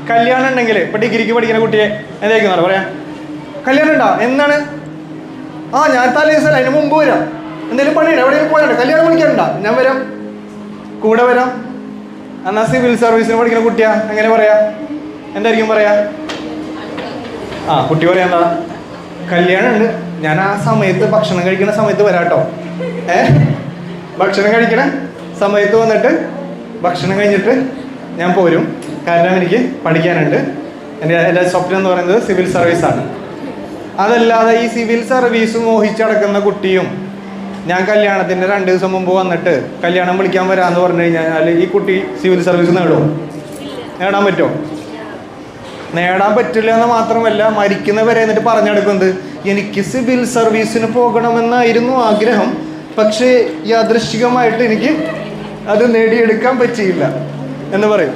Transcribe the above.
കല്യാണം ഉണ്ടെങ്കിൽ ഇപ്പൊ ഡിഗ്രിക്ക് പഠിക്കുന്ന കുട്ടിയെ എന്തായിരിക്കും പറയാ, കല്യാണം ഉണ്ടോ എന്നാണ്? ഞാൻ തലേ ദിവസം അതിന് മുമ്പ് വരാം, എന്തെങ്കിലും പണിയുണ്ട് എവിടെയെങ്കിലും പോയാണ്ട് കല്യാണം വിളിക്കാനുണ്ടോ, ഞാൻ വരാം, കൂടെ വരാം. എന്നാൽ സിവിൽ സർവീസിന് പഠിക്കുന്ന കുട്ടിയാ എങ്ങനെ പറയാ, എന്തായിരിക്കും പറയാ? കുട്ടി പറയാ എന്താ, കല്യാണം ഉണ്ട്, ഞാൻ ആ സമയത്ത് ഭക്ഷണം കഴിക്കുന്ന സമയത്ത് വരാട്ടോ. ഭക്ഷണം കഴിക്കണ സമയത്ത് വന്നിട്ട് ഭക്ഷണം കഴിഞ്ഞിട്ട് ഞാൻ പോരും, കാരണം എനിക്ക് പഠിക്കാനുണ്ട്. എൻ്റെ സ്വപ്നം എന്ന് പറയുന്നത് സിവിൽ സർവീസാണ്. അതല്ലാതെ ഈ സിവിൽ സർവീസ് മോഹിച്ചടക്കുന്ന കുട്ടിയും ഞാൻ കല്യാണത്തിൻ്റെ 2 ദിവസം മുമ്പ് വന്നിട്ട് കല്യാണം വിളിക്കാൻ വരാമെന്ന് പറഞ്ഞു കഴിഞ്ഞാൽ ഈ കുട്ടി സിവിൽ സർവീസ് നേടുമോ? നേടാൻ പറ്റുമോ? നേടാൻ പറ്റില്ല എന്ന് മാത്രമല്ല, മരിക്കുന്നവരെ എന്നിട്ട് പറഞ്ഞെടുക്കുന്നത് എനിക്ക് സിവിൽ സർവീസിന് പോകണമെന്നായിരുന്നു ആഗ്രഹം, പക്ഷേ യാദൃശ്ചികമായിട്ട് എനിക്ക് അത് നേടിയെടുക്കാൻ പറ്റിയില്ല എന്ന് പറയും.